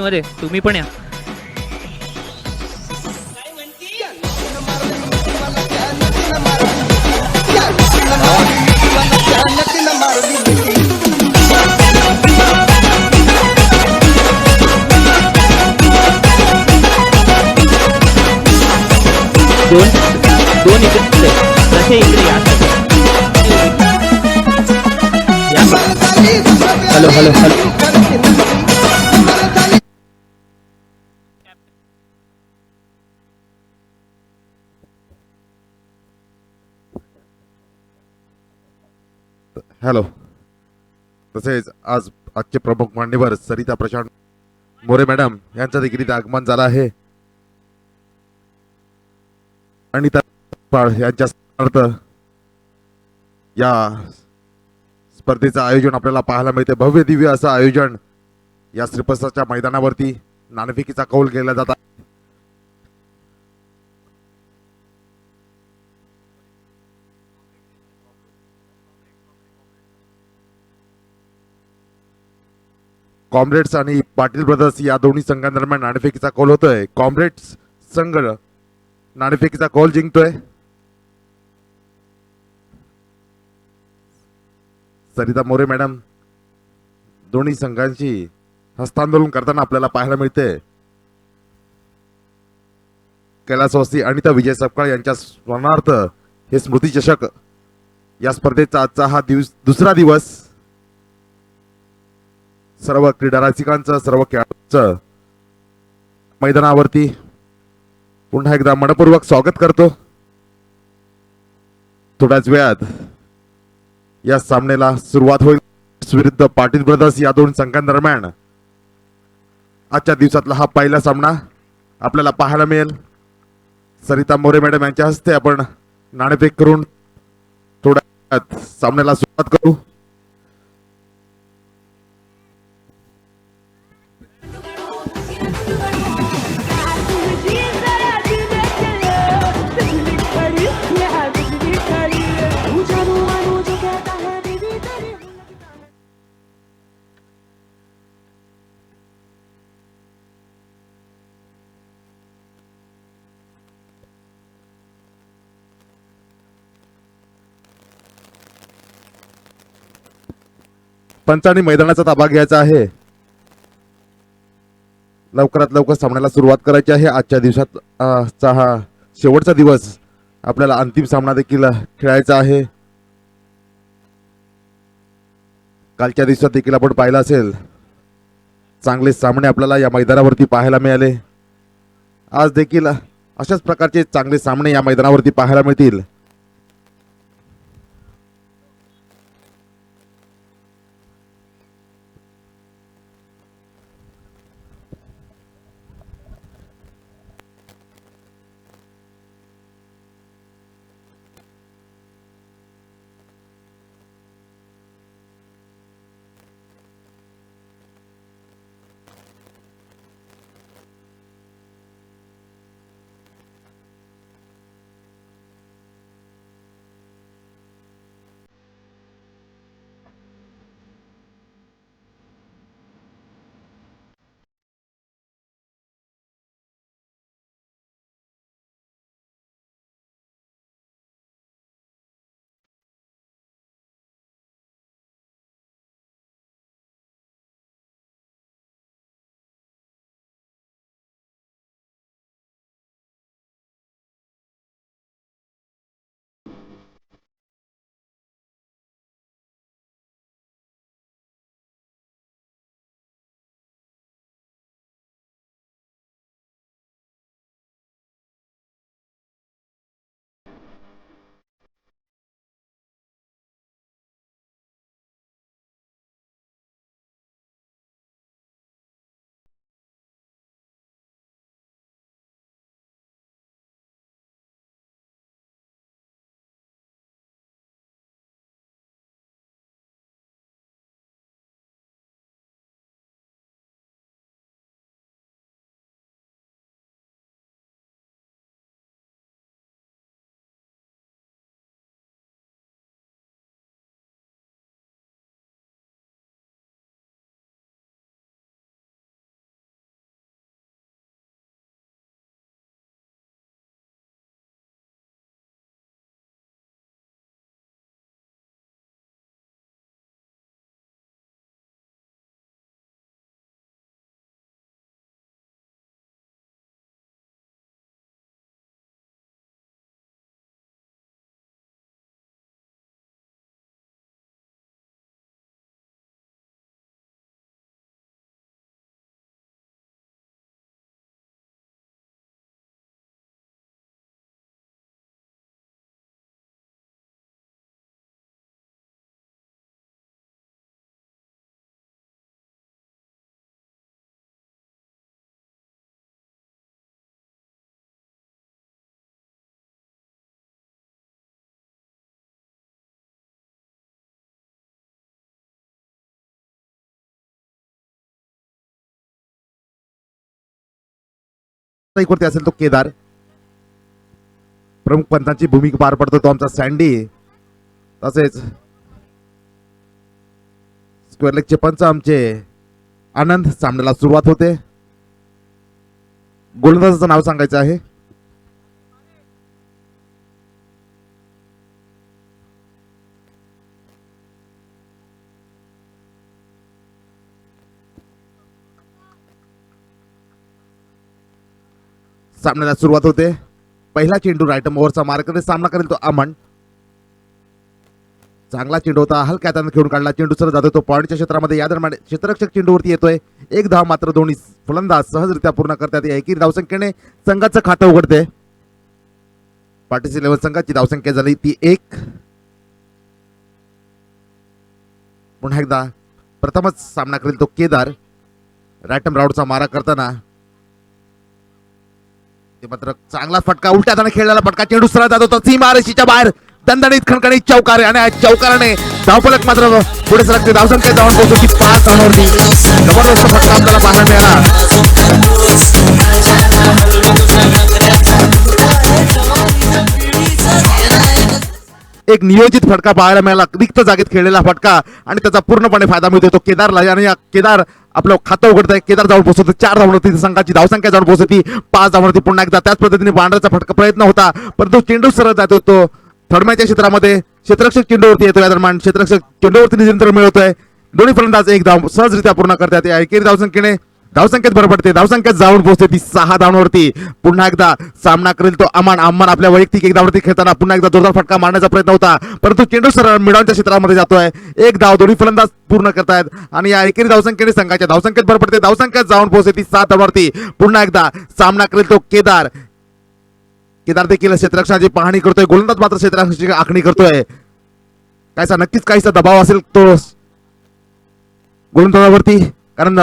मध्ये तुम्ही पण या. दोन दोन इकडे तसे इकडे या. Hello hello hello. हॅलो. तसेच आजचे प्रमुख मान्यवर सरिता प्रशांत मोरे मॅडम यांचं देखील इथे आगमन झालं आहे आणि यांच्या समर्थ या स्पर्धेचं आयोजन आपल्याला पाहायला मिळते. भव्य दिव्य असं आयोजन या श्रीप्रस्थाच्या मैदानावरती नाणेफेकीचा कौल केला जात आहे. कॉम्रेड्स आणि पाटील ब्रदर्स या दोन्ही संघांदरम्यान नाणेफेकीचा कौल होतोय. कॉम्रेड्स संघ नाणेफेकीचा कौल जिंकतोय. सरिता मोरे मॅडम दोन्ही संघांची हस्तांदोलन करताना आपल्याला पाहायला मिळते. कैलासवासी अनिता विजय सपकाळ यांच्या स्मरणार्थ हे स्मृती चषक या स्पर्धेचा आजचा हा दुसरा दिवस सर्व क्रीडा रसिकांचं सर्व खेळाडूंचं मैदानावरती पुन्हा एकदा मनपूर्वक स्वागत करतो. थोड्याच वेळात या सामन्याला सुरुवात होईल. विरुद्ध पाटील ब्रदर्स या दोन संघांदरम्यान आजच्या दिवसातला हा पहिला सामना आपल्याला पाहायला मिळेल. सरिता मोरे मॅडम यांच्या हस्ते आपण नाणेफेक करून थोड्या वेळात सामन्याला सुरुवात करू. पंचांनी मैदानाचा ताबा घ्यायचा आहे. लवकरात लवकर सामन्याला सुरुवात करायची आहे. आजच्या दिवसात हा शेवटचा दिवस आपल्याला अंतिम सामना देखील खेळायचा आहे. कालच्या दिवसात देखील आपण पाहिलं असेल चांगले सामने आपल्याला या मैदानावरती पाहायला मिळाले. आज देखील अशाच प्रकारचे चांगले सामने या मैदानावरती पाहायला मिळतील. वरती असेल तो केदार. प्रमुख पंचांची भूमिका पार पडतो तो आमचा सँडी. तसेच स्क्वेअर लेगचे पंच आमचे आनंद. सामन्याला सुरुवात होते. गोलंदाजाचं नाव सांगायचं आहे. सामन्याला सुरुवात होते. पहिला चेंडू राईट ओव्हरचा मार्क सामना करेल तो अमन. चांगला चेंडू होता. हलक्या हाताने खेळून काढला. चेंडू सरळ जातो तो पॉईंटच्या क्षेत्रामध्ये. या दरम्यान क्षेत्ररक्षक चेंडूवरती येतोय. एक धाव मात्र दोन्ही फलंदाज सहजरित्या पूर्ण करतात. या एकेरी धावसंख्येने संघाचं खातं उघडते. पार्टिस 11 संघाची धावसंख्या झाली ती 1. पुन्हा एकदा प्रथमच सामना करेल तो केदार. राईट राऊंडचा मारा करताना ते मात्र चांगला फटका. उलट्या हाताने खेळलेला फटका. चेंडू सरळ जातो तो सीमारेषेच्या बाहेर. दणदणीत खणखणीत चौकार आणि या चौकाराने धावफलक मात्र पुढे सरकते. धावसंख्या जाऊन पोहोचली 5 धावांवरती. जबरदस्त फटका आपल्याला पाहायला मिळाला. एक नियोजित फटका पाहायला मिळाला. रिक्त जागेत खेळलेला फटका आणि त्याचा पूर्णपणे फायदा मिळतो तो केदारला. आणि या केदार आपलं खातं उघडत आहे. केदार जाऊन पोहोचतो 4 धावांवरती. संघाची धावसंख्या जाऊन पोहोचती 5 धावांवरती. पुन्हा एकदा त्याच पद्धतीने पांढऱ्याचा फटका प्रयत्न होता परंतु चेंडू सरळ जातो तो थडम्याच्या क्षेत्रामध्ये. क्षेत्ररक्षक चेंडूवरती येतो. या दरम्यान क्षेत्ररक्षक चेंडूवरती नियंत्रण मिळवतोय. दोन्ही फलंदाज एक धाव सहजरित्या पूर्ण करतात. या एकेरी धावसंख्येने धावसंख्येत भर पडते. धावसंख्येत जाऊन पोहोचते ती 6 धावांवरती. पुन्हा एकदा सामना करेल तो अमन. आपल्या वैयक्तिक एक धावावरती खेळताना पुन्हा एकदा जोरदार फटका मारण्याचा प्रयत्न होता परंतु चेंडू सरळ मिडॉनच्या क्षेत्रामध्ये जातोय. एक धाव दोन्ही फलंदाज पूर्ण करतायत आणि या एकेरी धावसंख्येने संघाच्या धावसंख्येत भर पडते. धावसंख्येत जाऊन पोहोचते ती 7 धावांवरती. पुन्हा एकदा सामना करेल तो केदार. केदार देखील क्षेत्ररक्षणाची पाहणी करतोय. गोलंदाज मात्र क्षेत्ररक्षणाची आखणी करतोय. कायसा नक्कीच काहीसा दबाव असेल तो गोलंदाजावरती कारण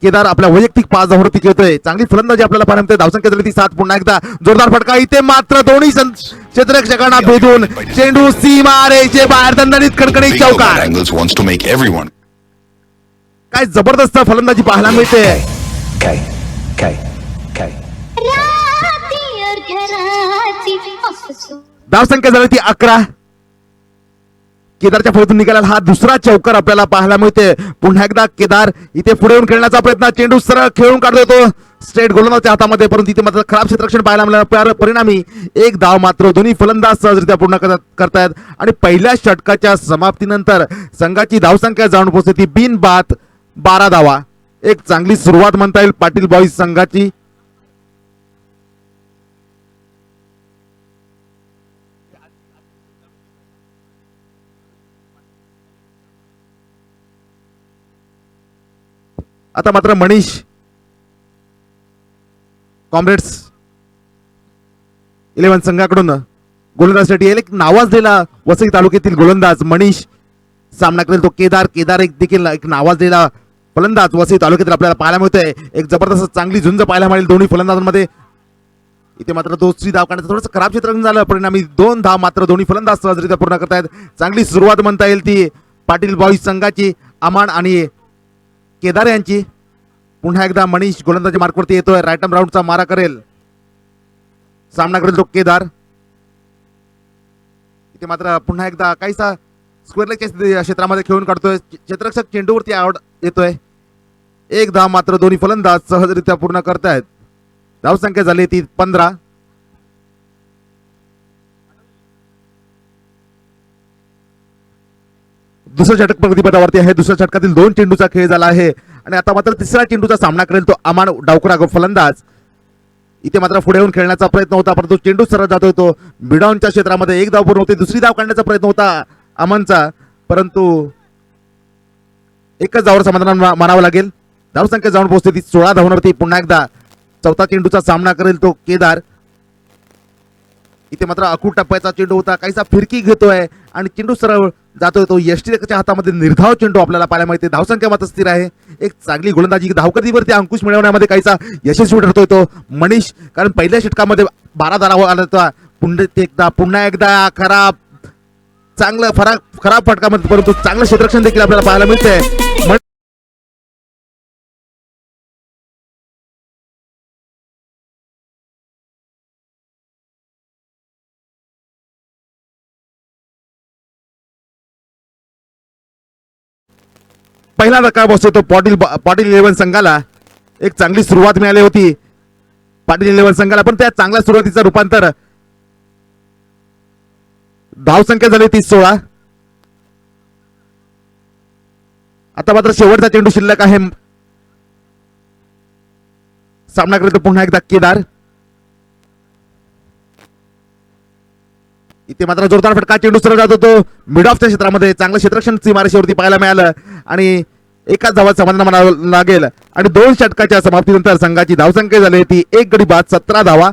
केदार आपल्या वैयक्तिक 5 धावांवरती खेळतोय. चांगली फलंदाजी आपल्याला पाहायला मिळते. धावसंख्या झाली ती 7. पुन्हा एकदा जोरदार फटका. इथे मात्र दोन्ही क्षेत्ररक्षकांना भेदून चेंडू सीमारेषे बाहेर. दणदणीत खणखणीत चौकार. काय जबरदस्त फलंदाजी पाहायला मिळते. धावसंख्या झाली ती 11. केदारच्या फळीतून निघालेला हा दुसरा चौकार आपल्याला पाहायला मिळते. पुन्हा एकदा केदार इथे पुढे येऊन खेळण्याचा प्रयत्न. चेंडू सरळ खेळून काढतोय तो स्ट्रेट गोलंदाजाच्या हातामध्ये परंतु इथे मात्र खराब क्षेत्ररक्षण पाहायला मिळालं. परिणामी एक धाव मात्र दोन्ही फलंदाज सहजरित्या पूर्ण करतायत आणि पहिल्या षटकाच्या समाप्तीनंतर संघाची धावसंख्या जाऊन पोहोचते ती बिनबाद 12 धावा. एक चांगली सुरुवात म्हणता येईल पाटील बॉईज संघाची. आता मात्र मनीष कॉम्रेड्स 11 संघाकडून गोलंदाजासाठी एक नावाजलेला वसई तालुक्यातील गोलंदाज मनीष सामना करेल तो केदार. केदार एक देखील एक नावाजलेला फलंदाज वसई तालुक्यातील आपल्याला पाहायला मिळतोय. एक जबरदस्त चांगली झुंज पाहायला मिळेल दोन्ही फलंदाजांमध्ये. इथे मात्र 2 धाव काढण्याचं थोडंसं खराब क्षेत्ररक्षण झालं. परिणामी 2 धाव मात्र दोन्ही फलंदाज सहजरित्या पूर्ण करतायत. चांगली सुरुवात म्हणता येईल ती पाटील बॉईज संघाची. अमान आणि केदार यांची. पुन्हा एकदा मनीष गोलंदाजी मार्कवरती येतोय. राईट आर्म राऊंडचा मारा करेल. सामना करेल तो केदार. इथे मात्र पुन्हा एकदा काहीसा स्क्वेअर लेगच्या क्षेत्रामध्ये खेळून काढतोय. क्षेत्ररक्षक चेंडूवरती येतोय. एक धाव मात्र दोन्ही फलंदाज सहजरित्या पूर्ण करतायत. धावसंख्या झाली ती 15. दुसरा षटक प्रगतीपथावरती आहे. दुसऱ्या षटकातील 2 चेंडूचा खेळ झाला आहे आणि आता मात्र तिसऱ्या चेंडूचा सामना करेल तो अमान डावखुरा फलंदाज. इथे मात्र पुढे येऊन खेळण्याचा प्रयत्न होता परंतु चेंडू सरळ जातोय तो बिडाऊनच्या क्षेत्रामध्ये. एक धाव पूर्ण होते. दुसरी धाव काढण्याचा प्रयत्न होता अमनचा परंतु एकच धावावर समाधान मानावं लागेल. धावसंख्या जाऊन पोहोचते ती 16 धावांवरती. पुन्हा एकदा चौथा चेंडूचा सामना करेल तो केदार. इथे मात्र अकूट टप्प्याचा चेंडू होता. काहीसा फिरकी घेतोय आणि चेंडू सरळ जातोय तो यष्टीच्या हातामध्ये. निर्धाव चेंडू आपल्याला पाहायला मिळते. धावसंख्या मात्र स्थिर आहे. एक चांगली गोलंदाजी धावगतीवरती अंकुश मिळवण्यामध्ये काहीसा यशस्वी ठरतोय तो मनीष कारण पहिल्या षटकामध्ये 12 धावा आला होता. पुन्हा एकदा खराब फटकामध्ये परंतु चांगलं क्षेत्ररक्षण देखील आपल्याला पाहायला मिळतंय. पहिला धक्का बसतो तो पाटील 11 संघाला. एक चांगली सुरुवात मिळाली होती पाटील 11 संघाला, पण त्या चांगल्या सुरुवातीचं रूपांतर धावसंख्या झाली 30-16. आता मात्र शेवटचा चेंडू शिल्लक आहे. सामना करतो पुन्हा एकदा केदार. इथे मात्र जोरदार फटका, चेंडू सरळ जात होतो मिड ऑफच्या क्षेत्रामध्ये. चांगलं क्षेत्ररक्षण सीमारेषेवरती पाहायला मिळालं आणि एकाच धावात समाधान म्हणावं लागेल. आणि 2 षटकाच्या समाप्तीनंतर संघाची धावसंख्या झाली ती 1 गडी बाद 17 धावा.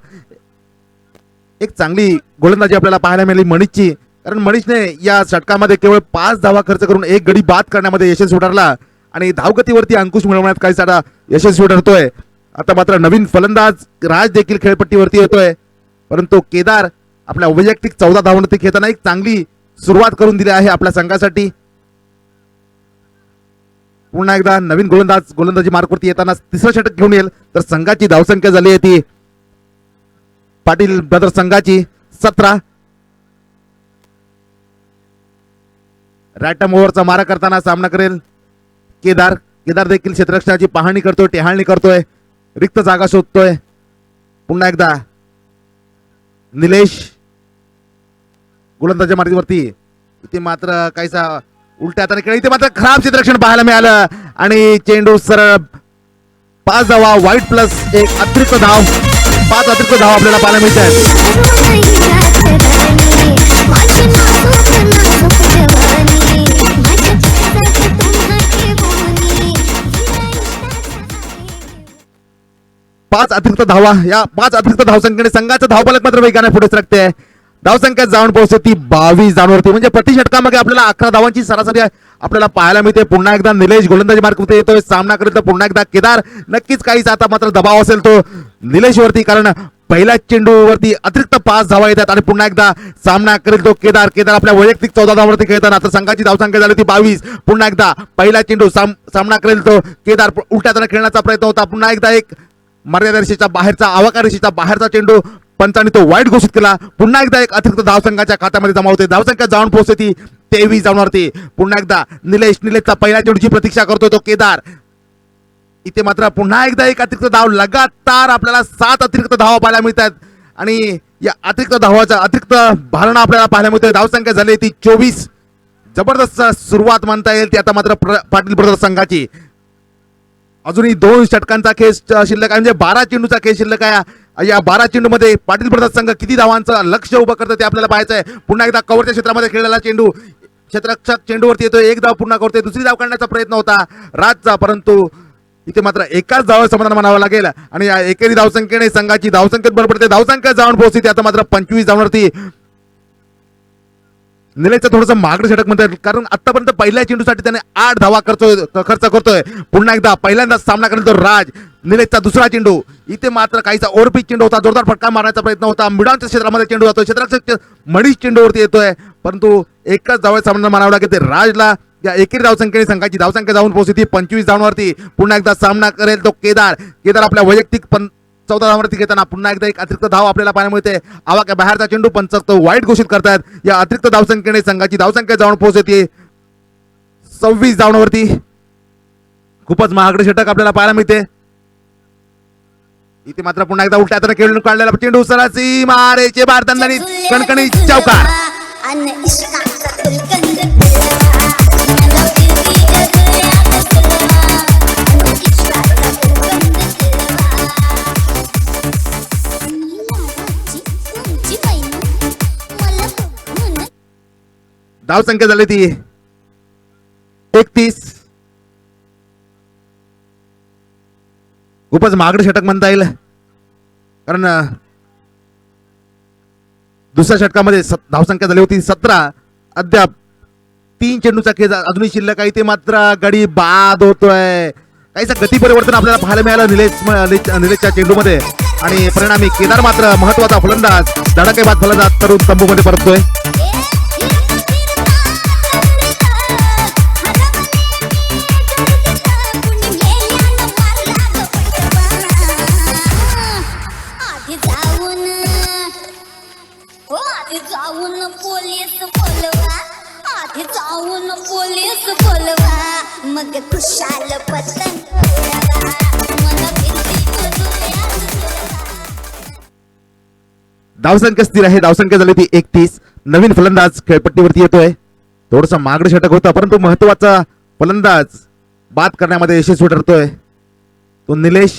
एक चांगली गोलंदाजी आपल्याला पाहायला मिळाली मनीषची, कारण मनीषने या षटकामध्ये केवळ 5 धावा खर्च करून 1 गडी बाद करण्यामध्ये यशस्वी ठरला आणि धावगतीवरती अंकुश मिळवण्यात काही सारा यशस्वी ठरतोय. आता मात्र नवीन फलंदाज राज देखील खेळपट्टीवरती येतोय, परंतु केदार आपल्या वैयक्तिक 14 धावांवरती खेळताना एक चांगली सुरुवात करून दिली आहे आपल्या संघासाठी. पुन्हा एकदा नवीन गोलंदाजी मार्कवरती येताना तिसरं षटक घेऊन येईल तर संघाची धावसंख्या झाली आहे ती पाटील ब्रदर्स संघाची 17. रॅटम ओव्हरचा मारा करताना सामना करेल केदार. केदार देखील क्षेत्ररक्षणाची पाहणी करतोय, टेहाळणी करतोय, रिक्त जागा शोधतोय. पुन्हा एकदा निलेश गोलंदाजी मार्गावरती. इथे मात्र काहीसा उलट्या हाताने खेळ, इथे मात्र खराब क्षेत्ररक्षण पाहायला मिळालं आणि चेंडू सरळ 5 धावा वाईट प्लस 1 अतिरिक्त धाव. 5 अतिरिक्त धाव आपल्याला पाहायला मिळतात. पाच अतिरिक्त धावा, या 5 अतिरिक्त धावसंख्येने संघाचं धावफलक मात्र वेगाने पुढे सरकते. धावसंख्या जाऊन पोहोचते ती 22 धावांवरती, म्हणजे प्रति षटकामागे आपल्याला 11 धावांची सरासरी आपल्याला पाहायला मिळते. पुन्हा एकदा निलेश गोलंदाजी मार्गावरती येतोय, सामना करेल तर पुन्हा एकदा केदार. नक्कीच काहीच आता मात्र दबाव असेल तो निलेशवरती, कारण पहिल्या चेंडूवरती अतिरिक्त 5 धावा येतात आणि पुन्हा एकदा सामना करेल तो केदार. केदार आपल्या वैयक्तिक 14 धावांवरती खेळताना आता संघाची धावसंख्या झाली ती 22. पुन्हा एकदा पहिला चेंडू सामना करेल तो केदार. उलट्या हाताने खेळण्याचा प्रयत्न होता, पुन्हा एकदा एक मर्यादा रेषेच्या बाहेरचा, अवाका रेषेच्या बाहेरचा चेंडू पंचांनी तो वाईट घोषित केला. पुन्हा एकदा एक अतिरिक्त धावसंघाच्या खात्यामध्ये जमा होते. धावसंख्या जाऊन पोहोचते ती 23 धावांवरती. पुन्हा एकदा निलेशचा पहिल्या चेंडूची प्रतीक्षा करतोय तो केदार. इथे मात्र पुन्हा एकदा एक अतिरिक्त धाव, लगातार आपल्याला 7 अतिरिक्त धावा पाहायला मिळतात आणि या अतिरिक्त धावाचा अतिरिक्त भारणा आपल्याला पाहायला मिळतोय. धावसंख्या झाली ती 24. जबरदस्त सुरुवात म्हणता येईल ती आता मात्र पाटील ब्रदर्स संघाची. अजूनही 2 षटकांचा खेळ शिल्लक आहे, म्हणजे 12 चेंडूचा खेळ शिल्लक आहे. या 12 चेंडू मध्ये पाटील ब्रदर्स संघ किती धावांचं लक्ष उभं करतं ते आपल्याला पाहायचं आहे. पुन्हा एकदा कव्हरच्या क्षेत्रामध्ये खेळलेला चेंडू क्षेत्ररक्षक चेंडूवरती येतोय, 1 धाव पूर्ण करतोय. दुसरी धाव काढण्याचा प्रयत्न होता राजचा, परंतु इथे मात्र एकाच धावावर समाधान म्हणावं लागेल आणि या एकेरी धावसंख्येने संघाची धावसंख्येत भर पडते. धावसंख्या जाऊन पोहोचते आता मात्र 25 धावांवरती. निलेशचं थोडंसं महागडं षटक म्हणतात, कारण आतापर्यंत पहिल्या चेंडूसाठी त्याने 8 धावा खर्च करतोय. पुन्हा एकदा पहिल्यांदा सामना करेल तो राज. निलेशचा दुसरा चेंडू, इथे मात्र काहीसा ओव्हरपिच चेंडू होता, जोरदार फटका मारण्याचा प्रयत्न होता. मिडांच्या क्षेत्रामध्ये चेंडू जातोय, क्षेत्ररक्षक मनीष चेंडूवरती येतोय, परंतु एकाच धावात सामना म्हणावा लागेल ते राजला. या एकेरी धावसंख्येने संघाची धावसंख्या जाऊन पोहोचते 25 धावांवरती. पुन्हा एकदा सामना करेल तो केदार. केदार आपल्या वैयक्तिक 14 धावांवरती घेताना पुन्हा एकदा एक अतिरिक्त धाव आपल्याला पाहायला मिळते. आवाक्या बाहेरचा चेंडू पंच तो वाईट घोषित करतात. या अतिरिक्त धावसंख्येने संघाची धावसंख्या जाऊन पोहोचते 26 धावांवरती. खूपच महागडे षटक आपल्याला पाहायला मिळते. इथे मात्र पुन्हा एकदा उलट्या हाताने खेळून काढलेला चेंडू सरासी मारेचे भारतांनी कणकणी चौकार. धावसंख्या झाली ती 31. खूपच महागडे षटक म्हणता येईल, कारण दुसऱ्या षटकामध्ये धावसंख्या झाली होती 17. अद्याप 3 चेंडूचा खेळ अजूनही शिल्लक आहे. ते मात्र गडी बाद होतोय. काहीसा गती परिवर्तन आपल्याला पाहायला मिळालं निलेशच्या चेंडूमध्ये आणि परिणामी केदार मात्र महत्वाचा फलंदाज, धडाकेबाज फलंदाज तरुण तंबूमध्ये परततोय. जाऊन पोलीस बोलवा मग खुशाल पतंग उडवा. मला भीती तुझ्याच सुरवा. धावसंख्या स्थिर आहे. धावसंख्या झाली ती 31. नवीन फलंदाज खेळपट्टीवरती येतोय. थोडस मागडे षटक होता परंतु महत्वाचा फलंदाज बाद करण्यामध्ये यशस्वी ठरतोय तो निलेश.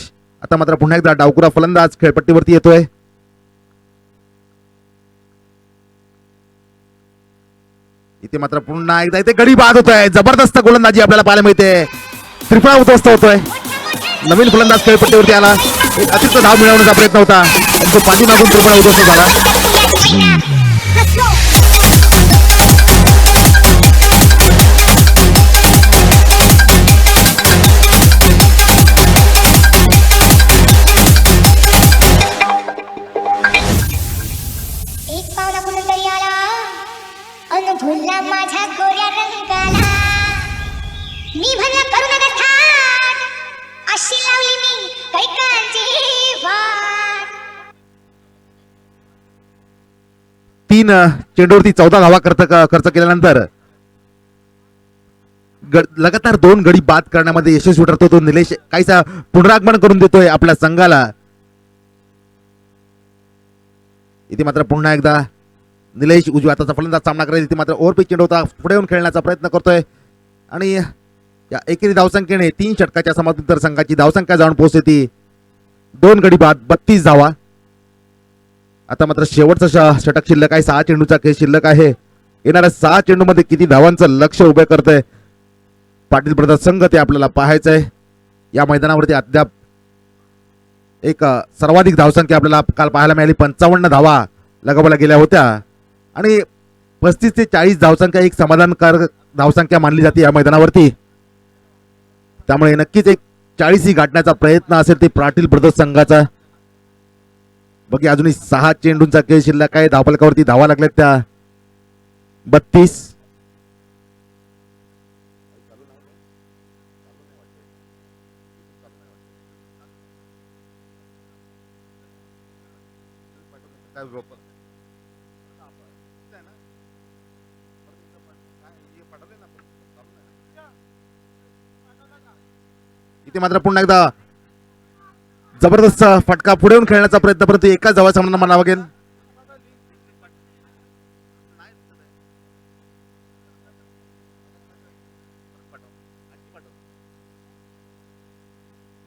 आता मात्र पुन्हा एकदा डावकुरा फलंदाज खेळपट्टीवरती येतोय. इथे मात्र पुन्हा एकदा इथे गडी बाद होतोय. जबरदस्त गोलंदाजी आपल्याला पाहायला मिळते. त्रिफळा उद्ध्वस्त होतोय. नवीन फलंदाज खेळपट्टीवरती आला. एक अतिरिक्त धाव मिळवण्याचा प्रयत्न होता पण तो पाठीमागून त्रिफळा उद्ध्वस्त झाला. एक पावला कुठं तरी आला अन भुलला माझ्या गोऱ्या रंगाला. मी म्हणला करू नका ठाण अशी लावली मी कैकांची वाट. 3 चेंडूवरती 14 धावा खर्च केल्यानंतर लगातार 2 गडी बाद करण्यामध्ये यशस्वी ठरतो तो निलेश. काहीसा पुनरागमन करून देतोय आपल्या संघाला. इथे मात्र पुन्हा एकदा निलेश उजव्या हाताचा फलंदाज सामना करेल. इथे मात्र ओव्हरपिच चेंडू होता पुढे येऊन खेळण्याचा प्रयत्न करतोय आणि या एकेरी धावसंख्येने 3 षटकाच्या समांतर संघाची धावसंख्या जाऊन पोहोचते ती 2 गडी बाद 32 धावा. आता मात्र शेवटचा षटक शिल्लक आहे. 6 चेंडूचा खेळ शिल्लक आहे. येणाऱ्या 6 चेंडूमध्ये किती धावांचं लक्ष उभे करतंय पाटील ब्रदर्स संघ ते आपल्याला पाहायचंय. या मैदानावरती अद्याप एक सर्वाधिक धावसंख्या आपल्याला काल पाहायला मिळाली. 55 धावा लगावल्या गेल्या होत्या आणि 35 ते 40 धावसंख्या एक समाधानकारक धावसंख्या मानली जाते या मैदानावरती. त्यामुळे नक्कीच एक 40 ही गाठण्याचा प्रयत्न असेल ते पाटील ब्रदर्स संघाचा. बघी अजूनही 6 चेंडूंचा खेळ शिल्लक आहे. धावफलकावरती धावा लागल्यात त्या 32. इथे मात्र पुन्हा एकदा जबरदस्त फटका पुढे येऊन खेळण्याचा प्रयत्न परंतु एकाच धावा सामना म्हणावा लागेल.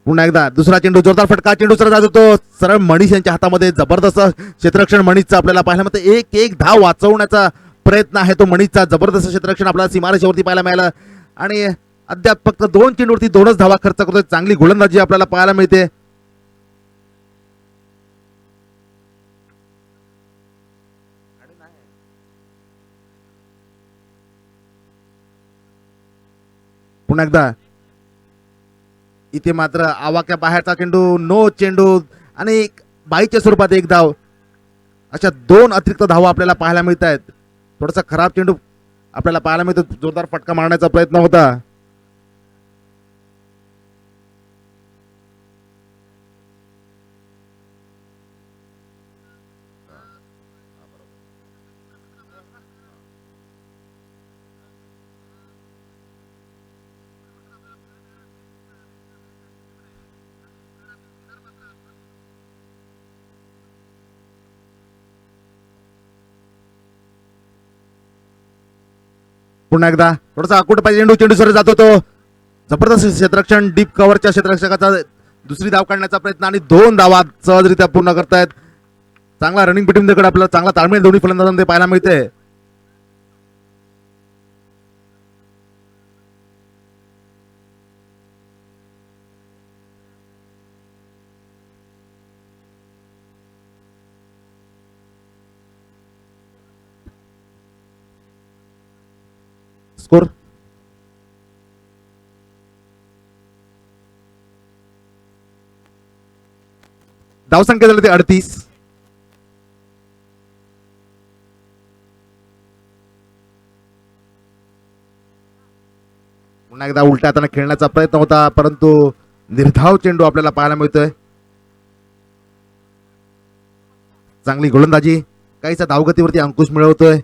पुन्हा एकदा दुसरा चेंडू जोरदार फटका. चेंडू सरळ जात होतो सरळ मनीष यांच्या हातामध्ये. जबरदस्त क्षेत्ररक्षण मनीषचं आपल्याला पाहायला मिळतं. एक धाव वाचवण्याचा प्रयत्न आहे तो मनीषचा. जबरदस्त क्षेत्ररक्षण आपल्याला सीमारेषेवरती पाहायला मिळालं आणि अद्याप फक्त 2 चेंडूवरती 2च धावा खर्च करतोय. चांगली गोलंदाजी आपल्याला पाहायला मिळते. पुन्हा एकदा इथे मात्र आवाक्या बाहेरचा चेंडू नो चेंडू आणि बाईच्या स्वरूपात एक धाव. अशा 2 अतिरिक्त धावा आपल्याला पाहायला मिळत आहेत. थोडासा खराब चेंडू आपल्याला पाहायला मिळतो. जोरदार फटका मारण्याचा प्रयत्न होता. पुन्हा एकदा थोडासा आकुट पाहिजे चेंडू. चेंडू सर जातो तो. जबरदस्त क्षेत्ररक्षण डीप कव्हरच्या क्षेत्ररक्षकाचा दुसरी धाव काढण्याचा प्रयत्न आणि 2 धावा सहजरित्या पूर्ण करतायत. चांगला रनिंग बिटवीन कडे आपल्याला चांगला ताळमेळ दोन्ही फलंदाजांमध्ये पाहायला मिळते. स्कोर धावसंख्या झाली ते 38. पुन्हा एकदा उलट्या हाताने खेळण्याचा प्रयत्न होता परंतु निर्धाव चेंडू आपल्याला पाहायला मिळतोय. चांगली गोलंदाजी काहीसा धावगतीवरती अंकुश मिळवतोय.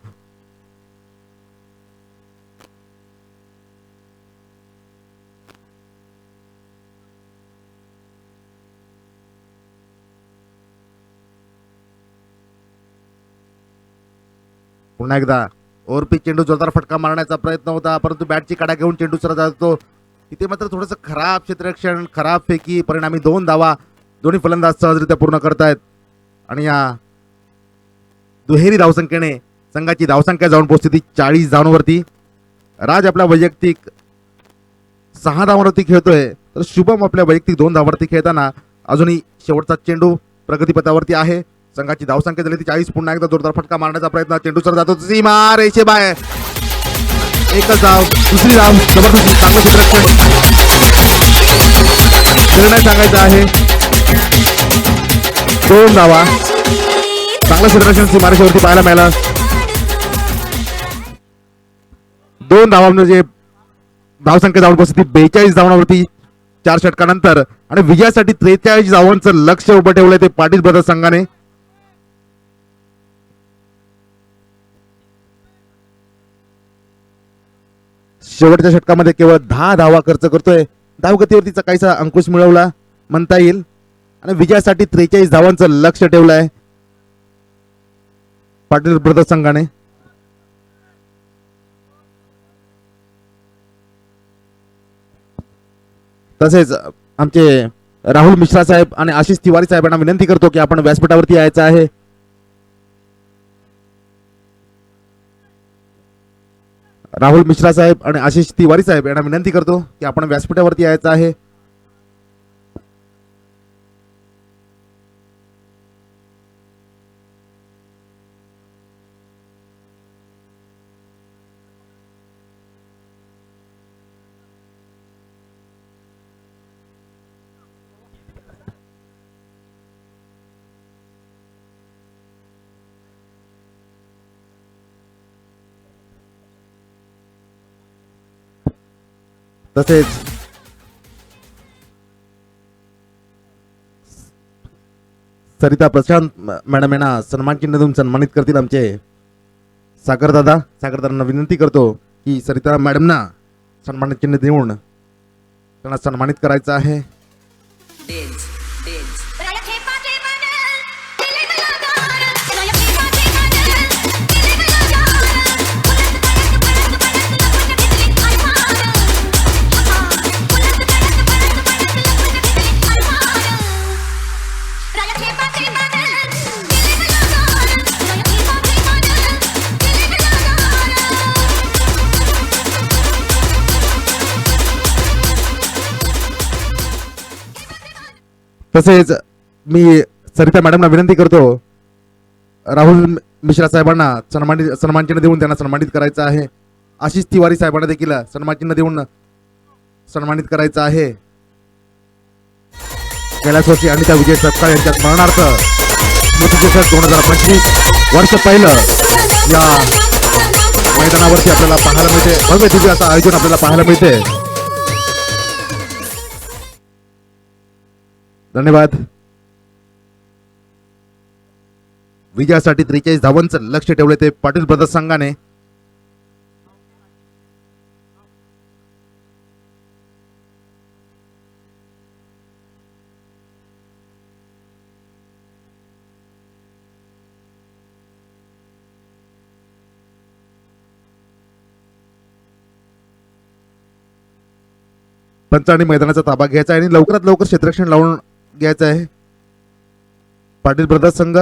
पुन्हा एकदा ओव्हरपिच चेंडू जोरदार फटका मारण्याचा प्रयत्न होता, परंतु बॅटची काड्या घेऊन चेंडू सरळ जातो. इथे मात्र थोडंसं खराब क्षेत्ररक्षण, खराब फेकी, परिणामी 2 धावा दोन्ही फलंदाज सहजरित्या पूर्ण करतायत. आणि या दुहेरी धावसंख्येने संघाची धावसंख्या जाऊन पोहोचते 40 धावांवरती. राज आपल्या वैयक्तिक 6 धावांवरती खेळतोय, तर शुभम आपल्या वैयक्तिक 2 धावांवरती खेळताना अजूनही शेवटचा चेंडू प्रगतीपथावरती आहे. संघाची धावसंख्या झाली ती 40. पुन्हा एकदा जोरदार फटका मारण्याचा प्रयत्न, चेंडू सर जातो सीमा रेषे बाहेर. एकच धाव, दुसरी धाव, जबरदस्त चांगलं क्षेत्ररक्षण. निर्णय सांगायचा आहे 2 धावा, चांगलं क्षेत्ररक्षण सीमारेषेवरती पाहायला मिळालं. 2 धावा म्हणजे धावसंख्या जाऊन पोहोचते 42 धावांवरती 4 षटकानंतर. आणि विजयासाठी 43 धावांचं लक्ष उभं ठेवलंय ते पाटील ब्रदर्स संघाने. शेवटच्या षटकामध्ये केवळ 10 धावा खर्च करतोय. धावगतीवरतीचा काहीसा अंकुश मिळवला म्हणता येईल आणि विजयासाठी 43 धावांचं लक्ष ठेवलंय पाटील ब्रदर्स संघाने. तसेच आमचे राहुल मिश्रा साहेब आणि आशिष तिवारी साहेबांना विनंती करतो की आपण व्यासपीठावरती यायचं आहे. राहुल मिश्रा साहेब आणि आशिष तिवारी साहेब यांना विनंती करतो की आपण व्यासपीठावरती यायचं आहे. तसेच सरिता प्रशांत मॅडम यांना सन्मान चिन्ह देऊन सन्मानित करतील आमचे सागरदादा. सागरदादांना विनंती करतो की सरिता मॅडमना सन्मान चिन्ह देऊन त्यांना सन्मानित करायचं आहे. तसेच मी सरिता मॅडमना विनंती करतो राहुल मिश्रा साहेबांना सन्मान चिन्ह देऊन त्यांना सन्मानित करायचं आहे. आशिष तिवारी साहेबांना देखील सन्मान चिन्ह देऊन सन्मानित करायचं आहे. कैलास वर्षी आणि त्या विजय सत्कार यांच्या स्मरणार्थ स्मृतिदिवस 2025 वर्ष पहिलं या मैदानावरती आपल्याला पाहायला मिळते. भव्य दिव्य असं आयोजन आपल्याला पाहायला मिळते. धन्यवाद. विजयासाठी 43 धावांचं लक्ष ठेवले ते पाटील ब्रदर्स संघाने. पंचांनी मैदानाचा ताबा घ्यायचा आहे आणि लवकरात लवकर क्षेत्ररक्षण लावून घ्यायचं आहे पाटील ब्रदर्स संघ.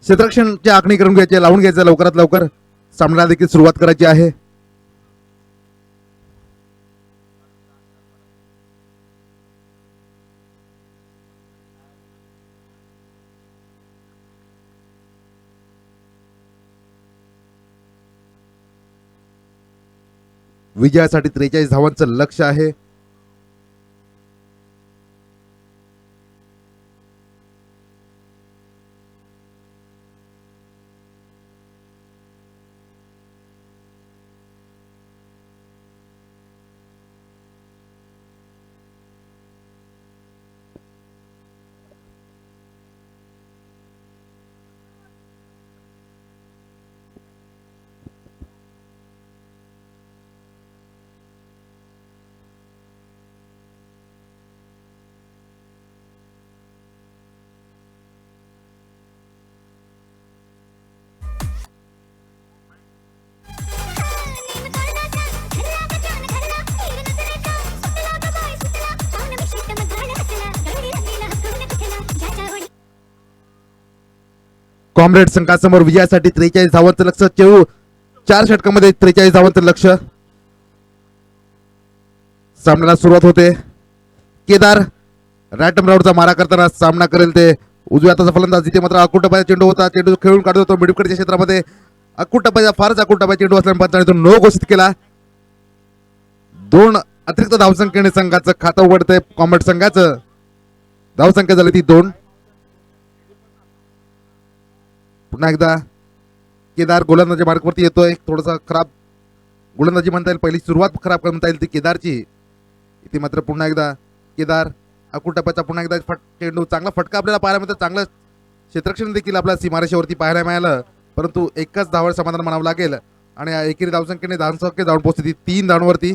क्षेत्ररक्षणची आखणी करून घ्यायची, लावून घ्यायचं लवकरात लवकर. सामन्याला देखील सुरुवात करायची आहे. विजयासाठी 43 धावांचं लक्ष आहे. कॉम्रेड संघासमोर विजयासाठी 43 धावांचं लक्ष. चेळू 4 षटकामध्ये 43 धावांचं लक्ष. सामन्याला सुरुवात होते. केदार रॅटम राऊंडचा मारा करताना सामना करेल ते उजव्या हाताचा फलंदाज. इथे मात्र अकुटपाचा चेंडू होता. चेंडू खेळून काढत होतो मिडविकेटच्या क्षेत्रामध्ये. अकुटपाचा फारच अकुटपाचा चेंडू असल्याने पंचाने तो नो घोषित केला. 2 अतिरिक्त धावसंख्येने संघाचं खातं उघडतंय. कॉम्रेड संघाचं धावसंख्या झाली ती 2. पुन्हा एकदा केदार गोलंदाजी मार्गवरती येतोय. थोडासा खराब गोलंदाजी म्हणता येईल. पहिली सुरुवात खराब म्हणता येईल ती केदारची. इथे मात्र पुन्हा एकदा केदार अकुटप्याचा पुन्हा एकदा चेंडू. चांगला फटका आपल्याला पाहायला मिळतं. चांगलं क्षेत्ररक्षण देखील आपल्या सीमारेषेवरती पाहायला मिळालं. परंतु एकच धावावर समाधान म्हणावं लागेल. आणि एकेरी धावसंख्येने धावसंख्या जाऊन पोहोचली 3 धावांवरती.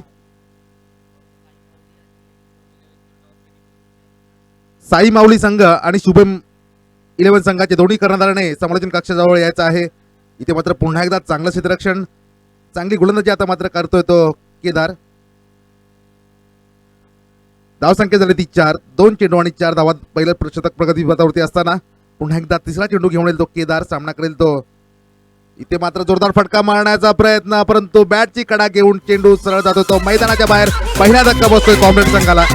साई माऊली संघ आणि शुभम 11 संघाचे दोन्ही कर्णधाराने समालोचन कक्षाजवळ यायचं आहे. इथे मात्र पुन्हा एकदा चांगलं क्षेत्ररक्षण चांगली गोलंदाजी आता मात्र करतोय तो केदार. धावसंख्या झाली ती 4. 2 चेंडू आणि 4 धावात पहिलं शतक प्रगती पथावरती असताना पुन्हा एकदा तिसरा चेंडू घेऊन येईल तो केदार. सामना करेल तो. इथे मात्र जोरदार फटका मारण्याचा प्रयत्न परंतु बॅटची कडा घेऊन चेंडू सरळ जातो तो मैदानाच्या बाहेर. पहिला धक्का बसतोय कॉम्रेड संघाला.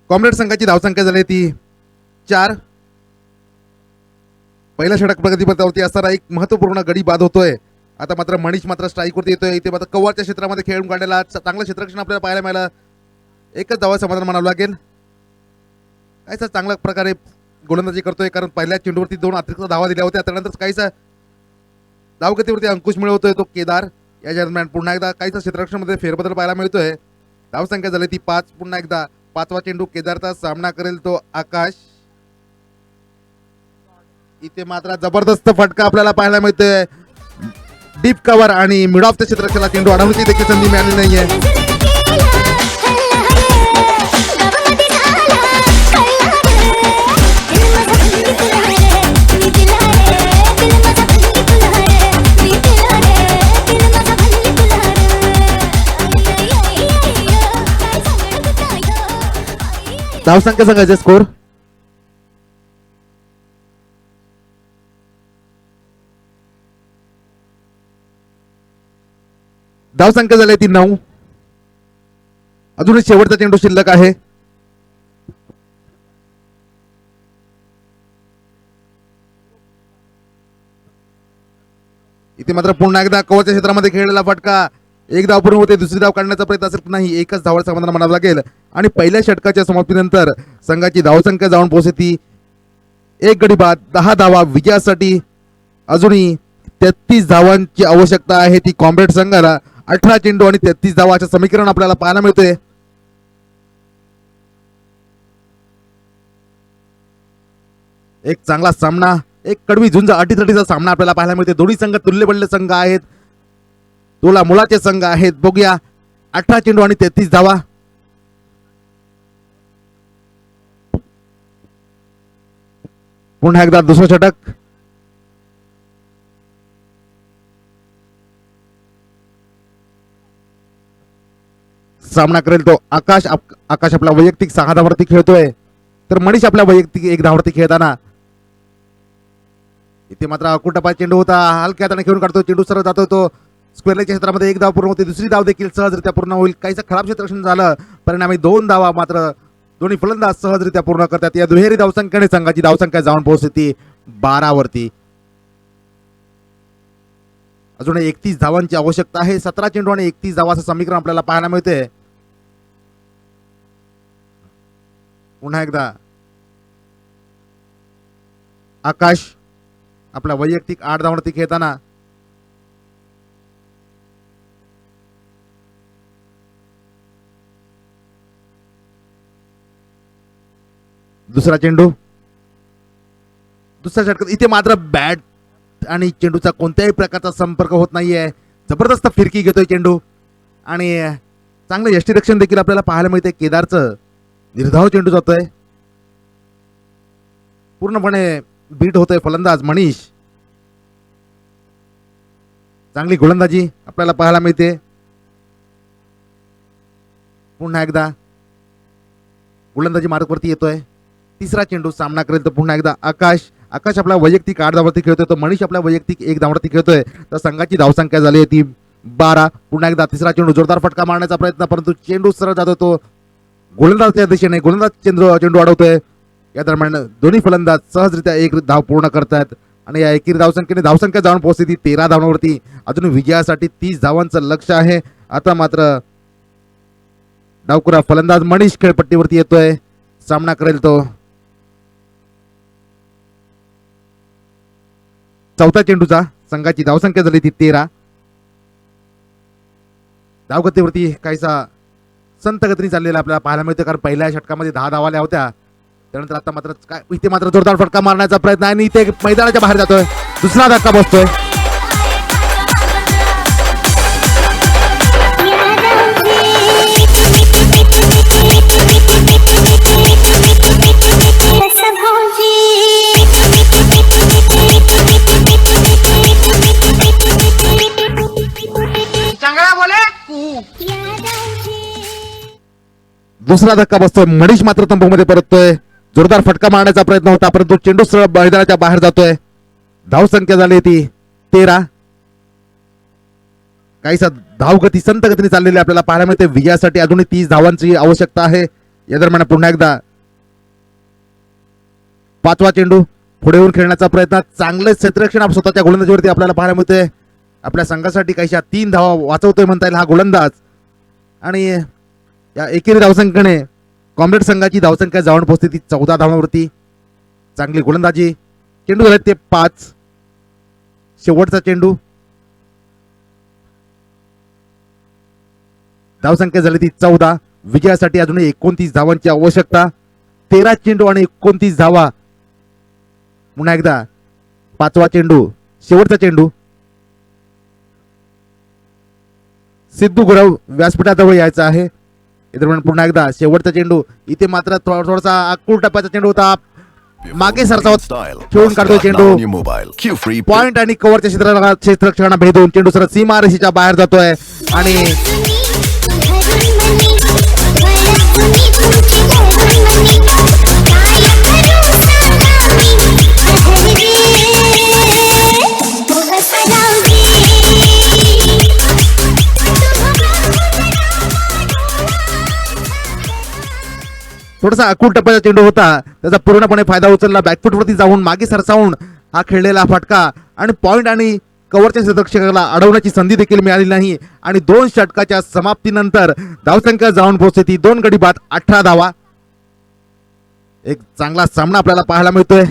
कॉम्रेड संघाची धावसंख्या झाली ती 4. पहिल्या षटक प्रगतीपथावरती असताना एक महत्वपूर्ण गडी बाद होतोय. आता मात्र मनीष मात्र स्ट्राईकवरती येतोय. इथे मात्र कव्हरच्या क्षेत्रामध्ये खेळून काढलेला चांगलं क्षेत्ररक्षण आपल्याला पाहायला मिळालं. एकच धावा समाधान म्हणावं लागेल. काहीसा चांगल्या प्रकारे गोलंदाजी करतोय कारण पहिल्या चेंडूवरती 2 अतिरिक्त धावा दिल्या होत्या. त्यानंतर काहीसा धावगतीवरती अंकुश मिळवतोय तो केदार. या दरम्यान पुन्हा एकदा काहीसा क्षेत्ररक्षणामध्ये फेरबदल पाहायला मिळतोय. धावसंख्या झाली ती 5. पुन्हा एकदा 5वा चेंडू केदारचा. सामना करेल तो आकाश. इथे मात्र जबरदस्त फटका आपल्याला पाहायला मिळतोय. डीप कव्हर आणि मिड ऑफ द क्षेत्ररक्षणाला चेंडू अडवण्याची देखील संधी मिळाली नाहीये. धावसंख्या सांगायचे स्कोर. धावसंख्या झाली ती 9. अजूनही शेवटचा चेंडू शिल्लक आहे. इथे मात्र पुन्हा एकदा कव्हरच्या क्षेत्रामध्ये खेळलेला फटका. एक धाव पूर्ण होते. दुसरी धाव काढण्याचा प्रयत्न असेल नाही. एकच धावावर समाधान म्हणावं लागेल. आणि पहिल्या षटकाच्या समाप्तीनंतर संघाची धावसंख्या जाऊन पोहोचती 1 गडी बाद. 10 धावा विजयासाठी अजूनही 33 धावांची आवश्यकता आहे ती कॉम्रेड संघाला. 18 चेंडू आणि 33 धावाचे समीकरण आपल्याला पाहायला मिळते. एक चांगला सामना एक कडवी झुंज अटीतटीचा सामना आपल्याला पाहायला मिळते. दोन्ही संघ तुल्यबळ संघ आहेत, तोला मुलाचे संघ आहेत. बघूया 18 चेंडू आणि 33 धावा. पुन्हा एकदा दुसरं षटक. सामना करेल तो आकाश. आकाश आपला वैयक्तिक 6 धावावरती खेळतोय, तर मनीष आपल्या वैयक्तिक 1 धावावरती खेळताना. इथे मात्र अकुटपा चेंडू होता, हलक्या हाताने खेळून काढतो. चेंडू सरळ जातो तो स्क्वेअरच्या क्षेत्रामध्ये. 1 धाव पूर्ण होते, दुसरी धाव देखील सहजरित्या पूर्ण होईल. काहीसं खराब क्षेत्ररक्षण झालं, परिणामी 2 धावा मात्र दोन्ही फलंदाज सहजरित्या पूर्ण करतात. या दुहेरी धावसंख्येने संघाची धावसंख्या जाऊन पोहोचते 12 वरती. अजून 31 धावांची आवश्यकता आहे. 17 चेंडू आणि 31 धावाचं समीकरण आपल्याला पाहायला मिळते. पुन्हा एकदा आकाश आपला वैयक्तिक 8 धावांवरती खेळताना. दुसरा चेंडू, दुसऱ्या षटकात इथे मात्र बॅट आणि चेंडूचा कोणत्याही प्रकारचा संपर्क होत नाहीये. जबरदस्त फिरकी घेतोय चेंडू आणि चांगलं यष्टीरक्षण देखील आपल्याला पाहायला मिळते. केदारचं निर्धाव चेंडू जातोय, पूर्णपणे बीट होतोय फलंदाज मनीष. चांगली गोलंदाजी आपल्याला पाहायला मिळते. पुन्हा एकदा गोलंदाजी मार्गवरती येतोय. तिसरा चेंडू सामना करेल तर पुन्हा एकदा आकाश. आकाश आपला वैयक्तिक 8 धावावरती खेळतोय, तर मनीष आपल्या वैयक्तिक 1 धावावरती खेळतोय. तर संघाची धावसंख्या झाली आहे ती 12. पुन्हा एकदा तिसरा चेंडू, जोरदार फटका मारण्याचा प्रयत्न, परंतु चेंडू सरळ जातो तो गोलंदाजच्या दिशेने. गोलंदाज चेंडू अडवतोय. या दरम्यान दोन्ही फलंदाज सहजरित्या 1 धाव पूर्ण करतात आणि या एकेरी धावसंख्येने धावसंख्या जाऊन पोहोचते 13 धावांवरती. अजून विजयासाठी 30 धावांचं लक्ष आहे. आता मात्र डावकुरा फलंदाज मनीष खेळपट्टीवरती येतोय. सामना करेल तो चौथ्या चेंडूचा. संघाची धावसंख्या झाली ती 13. धावगतीवरती काहीसा संत गतीने चाललेला आपल्याला पाहायला मिळतं, कारण पहिल्या षटकामध्ये 10 धावा आल्या होत्या. त्यानंतर आता मात्र इथे मात्र जोरदार फटका मारण्याचा प्रयत्न आणि इथे मैदानाच्या बाहेर जातोय. दुसरा धक्का बसतोय. दुसरा धक्का बसतोय. मनीष मात्र तंबूमध्ये परततोय. जोरदार फटका मारण्याचा प्रयत्न होता, परंतु चेंडू सरळ मैदानाच्या बाहेर जातोय. धावसंख्या झाली ती 13. काहीसा धावगती संत गतीने चाललेली आपल्याला पाहायला मिळते. विजयासाठी अजूनही 30 धावांची आवश्यकता आहे. या दरम्यान पुन्हा एकदा 5वा चेंडू पुढे येऊन खेळण्याचा प्रयत्न. चांगले क्षेत्ररक्षण स्वतःच्या गोलंदाजीवरती आपल्याला पाहायला मिळते. आपल्या संघासाठी काहीशा 3 धावा वाचवतोय म्हणता येईल हा गोलंदाज. आणि या एकेरी धावसंख्येने कॉम्रेड संघाची धावसंख्या जाऊन पोहोचते ती 14 धावांवरती. चांगली गोलंदाजी. चेंडू झाले ते 5. शेवटचा चेंडू. धावसंख्या झाली ती 14. विजयासाठी अजूनही 29 धावांची आवश्यकता. 13 चेंडू आणि 29 धावा. पुन्हा एकदा 5वा चेंडू, शेवटचा चेंडू. सिद्धू गुरव व्यासपीठाजवळ यायचा आहे. दरम्यान पुन्हा एकदा शेवटचा चेंडू. इथे मात्र थोडासा आकुळ टप्प्याचा चेंडू होता. मागे सरसावत खेळून काढतो चेंडू. पॉइंट आणि कव्हरच्या क्षेत्ररक्षणाला भेदून चेंडू सरळ सीमारेषेच्या बाहेर जातोय आणि थोडासा आकुळ टप्प्याचा चेंडू होता, त्याचा पूर्णपणे फायदा उचलला. बॅकफुटवरती जाऊन मागे सरसावून हा खेळलेला फटका आणि पॉइंट आणि कव्हरच्या क्षेत्ररक्षकाला अडवण्याची संधी देखील मिळाली नाही. आणि 2 षटकाच्या समाप्तीनंतर धावसंख्या जाऊन पोहोचते ती 2 गडी बाद 18 धावा. एक चांगला सामना आपल्याला पाहायला मिळतोय.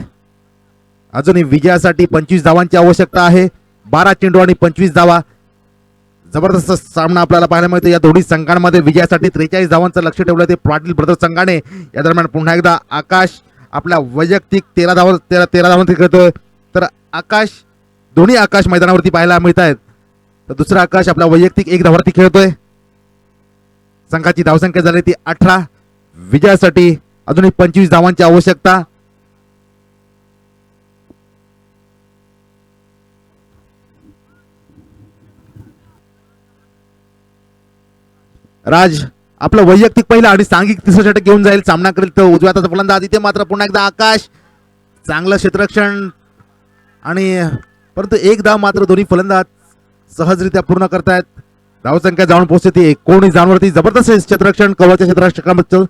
अजूनही विजयासाठी 25 धावांची आवश्यकता आहे. 12 चेंडू आणि 25 धावा. जबरदस्त सामना आपल्याला पाहायला मिळतो. या दोन्ही संघांमध्ये विजयासाठी 43 धावांचं लक्ष ठेवलं ते पाटील ब्रदर्स संघाने. या दरम्यान पुन्हा एकदा आकाश आपल्या वैयक्तिक 13 धावांवरती खेळतोय. तर दोन्ही आकाश मैदानावरती पाहायला मिळत आहेत. तर दुसरा आकाश आपला वैयक्तिक एक धावावरती खेळतोय. संघाची धावसंख्या झाली ती 18. विजयासाठी अजूनही 25 धावांची आवश्यकता. राज आपलं वैयक्तिक पहिला आणि सांघिक तिसरं षटक घेऊन जाईल. सामना करेल तो उजव्या हाताचा फलंदाज. इथे मात्र पुन्हा एकदा आकाश चांगलं क्षेत्ररक्षण आणि परंतु एक धाव मात्र दोन्ही फलंदाज सहजरित्या पूर्ण करतायत. धावसंख्या जाऊन पोहोचते ती 19 धावांवरती. जबरदस्त क्षेत्ररक्षण कव्हरच्या क्षेत्ररक्षकांबद्दल.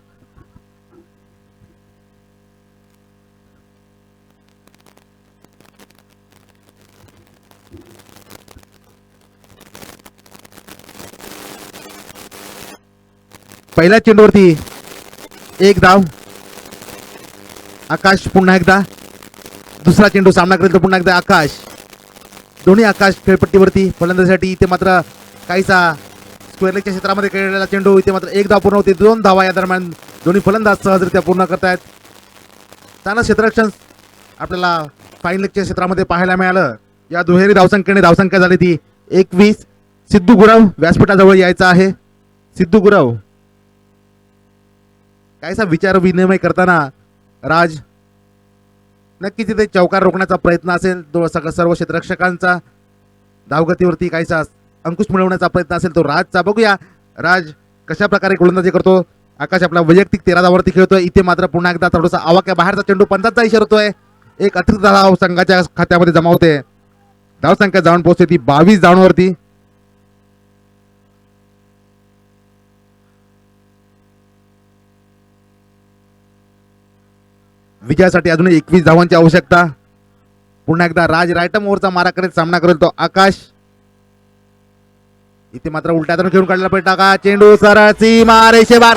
पहिल्या चेंडूवरती एक धाव. आकाश पुन्हा एकदा. दुसरा चेंडू सामना करेल तो पुन्हा एकदा आकाश. दोन्ही आकाश खेळपट्टीवरती फलंदाजीसाठी. इथे मात्र काहीसा स्क्वेअर लेगच्या क्षेत्रामध्ये खेळलेला चेंडू. इथे मात्र एक धाव पूर्ण होते. 2 धावा या दरम्यान दोन्ही फलंदाज सहजरित्या पूर्ण करतायत. चांगलं क्षेत्ररक्षण आपल्याला फाईन लेगच्या क्षेत्रामध्ये पाहायला मिळालं. या दुहेरी धावसंख्येने धावसंख्या झाली ती 21. सिद्धू गुरव व्यासपीठाजवळ यायचा आहे. सिद्धू गुरव काहीसा विचार विनिमय करताना राज नक्कीच तिथे चौकार रोखण्याचा प्रयत्न असेल. सर्व क्षेत्ररक्षकांचा धावगतीवरती काहीसा अंकुश मिळवण्याचा प्रयत्न असेल तो राजचा. बघूया राज कशा प्रकारे गोलंदाजी करतो. आकाश आपला वैयक्तिक 13 धावावरती खेळतोय. इथे मात्र पुन्हा एकदा थोडासा आवाक्या बाहेरचा चेंडू 50चा इशारा होतोय. एक अतिरिक्त धाव संघाच्या खात्यामध्ये जमा होते. धावसंख्या जाऊन पोहोचते ती 22 धावांवरती. विजयासाठी अजूनही 21 धावांची आवश्यकता. पुन्हा एकदा राज रायटम ओव्हरचा मारा करेल. सामना करेल तो आकाश. इथे मात्र उलट्या हाताने खेळून काढलेला पैठा का चेंडू सरळ सीमा रेषेबार.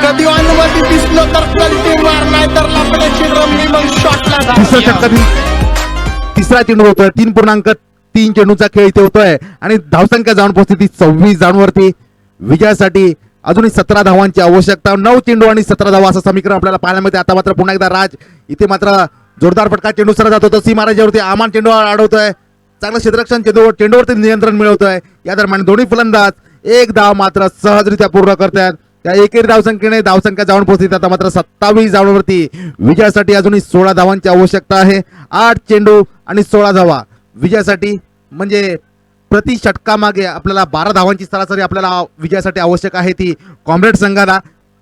कधी अनुमती दिसलो तर कल्टी मार, नाही तर लपड्याची रमणी मग शॉटला तिसऱ्या षटकातील तिसरा चेंडू होतोय. 3.3 चेंडूचा खेळ इथे होतोय आणि धावसंख्या जाऊन पोहोचते ती 26 धावांवरती. विजयासाठी अजूनही 17 धावांची आवश्यकता. 9 चेंडू आणि 17 धावा असं समीकरण आपल्याला पाहायला मिळते. आता मात्र पुन्हा एकदा राज. इथे मात्र जोरदार फटका चेंडू सरळ जात होतो. सीमारेषेवरती आमान चेंडू अडवतोय. चांगलं क्षेत्ररक्षण चेंडूवरती नियंत्रण मिळवतोय. या दरम्यान दोन्ही फलंदाज एक धाव मात्र सहजरित्या पूर्ण करतात. त्या एकेरी धावसंख्येने धावसंख्या जाऊन पोहोचली. आता मात्र 27 धावांवरती. विजयासाठी अजूनही 16 धावांची आवश्यकता आहे. 8 चेंडू आणि 16 धावा विजयासाठी. म्हणजे प्रति षटकामागे आपल्याला 12 धावांची सरासरी आपल्याला विजयासाठी आवश्यक आहे ती कॉम्रेड संघाला.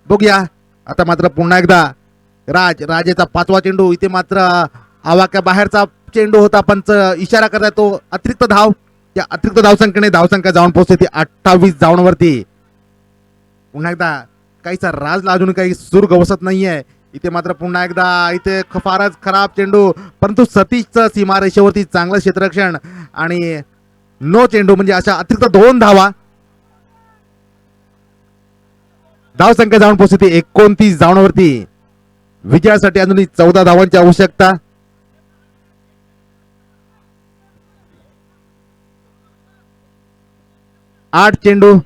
बघूया आता मात्र पुन्हा एकदा राजेचा 5वा चेंडू. इथे मात्र आवाक्या बाहेरचा चेंडू होता. पंच इशारा करताय तो अतिरिक्त धाव. या अतिरिक्त धावसंख्येने धावसंख्या जाऊन पोहोचते ती 28 धावांवरती. पुन्हा एकदा काहीचा राजला अजून काही सूर गवसत नाहीये. इथे मात्र पुन्हा एकदा इथे फारच खराब चेंडू. परंतु सतीशचं सीमारेषेवरती चांगलं क्षेत्ररक्षण आणि नो चेंडू म्हणजे अशा अतिरिक्त 2 धावा. धावसंख्या जाऊन पोहोचते 29 धावांवरती. विजयासाठी अजूनही 14 धावांची आवश्यकता. आठ चेंडू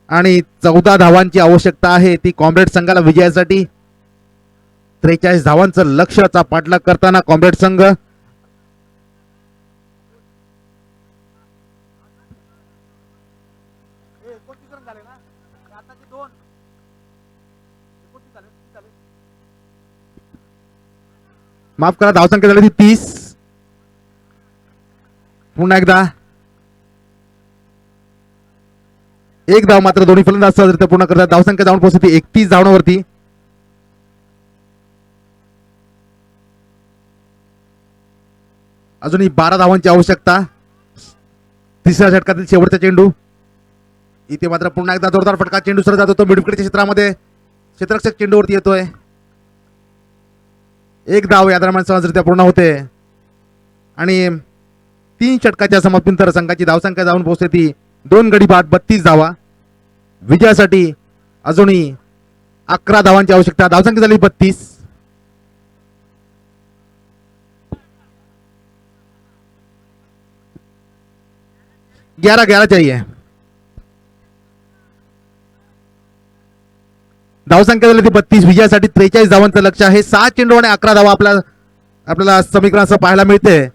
आणि 14 धावांची आवश्यकता आहे ती कॉम्रेड संघाला विजयासाठी. 43 धावांचं लक्ष्याचा पाठलाग करताना कॉम्रेड संघ. माफ करा, धावसंख्या झाली ती 30. पुन्हा एकदा एक धाव मात्र दोन्ही फलंदाज सहजरित्या पूर्ण करतात. धावसंख्या जाऊन पोहोचते 31 धावांवरती. अजूनही 12 धावांची आवश्यकता. तिसऱ्या षटकातील शेवटचा चेंडू. इथे मात्र पुन्हा एकदा जोरदार फटका चेंडू सरळ जात होतो मिडविकेटच्या क्षेत्रामध्ये. क्षेत्ररक्षक चेंडूवरती येतोय. एक धाव या दरम्यान सहजरित्या पूर्ण होते आणि 3 षटकाच्या समाप्तीनंतर संघाची धावसंख्या जाऊन पोहोचते ती 2 गडी बाद 32 धावा. विजयासाठी अजूनही 11 धावांची आवश्यकता. धावसंख्या झाली 32. ग्यारह चाहिए. धावसंख्या झाली 32. विजयासाठी 43 धावांचं लक्ष आहे. 6 चेंडू आणि 11 धावा आपल्याला समीकरणाचं पाहायला मिळते.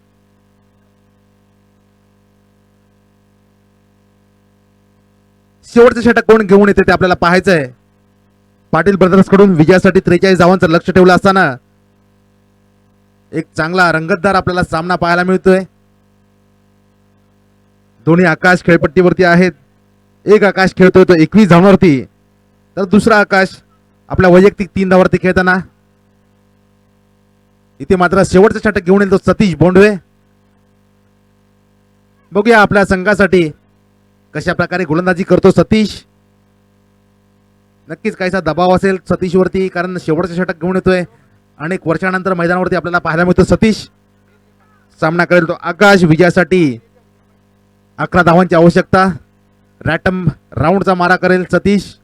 शेवटचं षटक कोण घेऊन येते ते आपल्याला पाहायचंय. पाटील ब्रदर्स कडून विजयासाठी 43 धावांचं लक्ष ठेवलं असताना एक चांगला रंगतदार आपल्याला सामना पाहायला मिळतोय. दोन्ही आकाश खेळपट्टीवरती आहेत. एक आकाश खेळतोय तो 21 धावांवरती, तर दुसरा आकाश आपल्या वैयक्तिक 3 धावांवरती खेळताना. इथे मात्र शेवटचं षटक घेऊन येईल तो सतीश बोंडवे. बघूया आपल्या संघासाठी कशा प्रकारे गोलंदाजी करतो सतीश. नक्कीच काहीसा दबाव असेल सतीशवरती, कारण शेवटचं षटक घेऊन येतोय. अनेक वर्षानंतर मैदानावरती आपल्याला पाहायला मिळतो सतीश. सामना करेल तो आकाश. विजयासाठी 11 धावांची आवश्यकता. रॅटम राऊंडचा मारा करेल सतीश.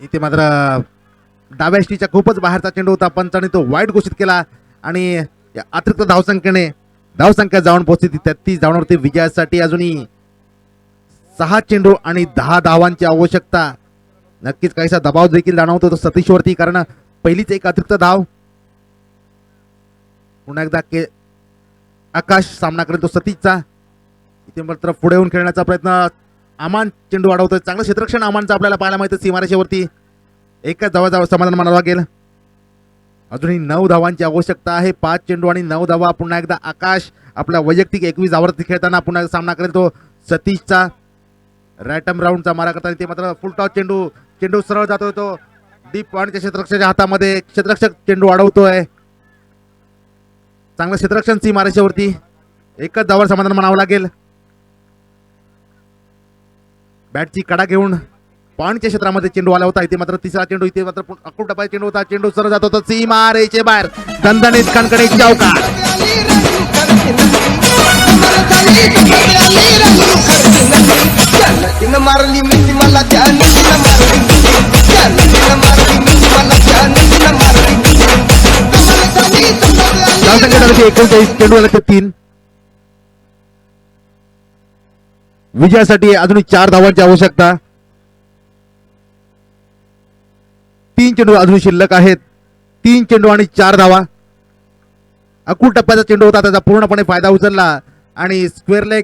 इथे मात्र डाव्या यष्टीच्या खूपच बाहेरचा चेंडू होता. पंचाने तो वाईट घोषित केला आणि या अतिरिक्त धावसंख्या जाऊन पोहोचली 33 धावांवरती. विजयासाठी अजूनही 6 चेंडू आणि 10 धावांची आवश्यकता. नक्कीच काहीसा दबाव देखील जाणवतो तो सतीशवरती, कारण पहिलीच एक अतिरिक्त धाव. पुन्हा एकदा आकाश सामना करेल तो सतीशचा. इथे मात्र पुढे येऊन खेळण्याचा प्रयत्न. आमान चेंडू अडवतोय. चांगलं क्षेत्ररक्षण आमानचं आपल्याला पाहायला मिळतं सीमारेषेवरती. एकच धावा समाधान मानावं लागेल. अजूनही 9 धावांची आवश्यकता आहे. 5 चेंडू आणि 9 धावा. पुन्हा एकदा आकाश आपल्या वैयक्तिक 21 धावांवरती खेळताना पुन्हा सामना करेल तो सतीशचा. रॅटम राऊंडचा मारा करताना ते मात्र फुलटॉस चेंडू सरळ जातोय तो डीप पॉईंटच्या क्षेत्ररक्षकाच्या हातामध्ये. क्षेत्ररक्षक चेंडू अडवतोय. चांगलं क्षेत्ररक्षण सीमारेषेवरती. एकच धावावर समाधान मानावं लागेल. बॅटची कडा घेऊन पॉईंटच्या क्षेत्रामध्ये चेंडू आला होता. इथे मात्र तिसरा चेंडू. इथे मात्र अकुट टप्प्याचा चेंडू होता. चेंडू सरळ जात होता सीमारेषे बाहेर. दणदणीत कणकणीत चौकार. मारली मिठी मला धावसंख्या 39. चेंडू आला ते 3. विजयासाठी अजूनही 4 धावांची आवश्यकता. 3 चेंडू अजून शिल्लक आहेत. 3 चेंडू आणि 4 धावा. अकुल टप्प्याचा चेंडू होता, त्याचा पूर्णपणे फायदा उचलला आणि स्क्वेअर लेग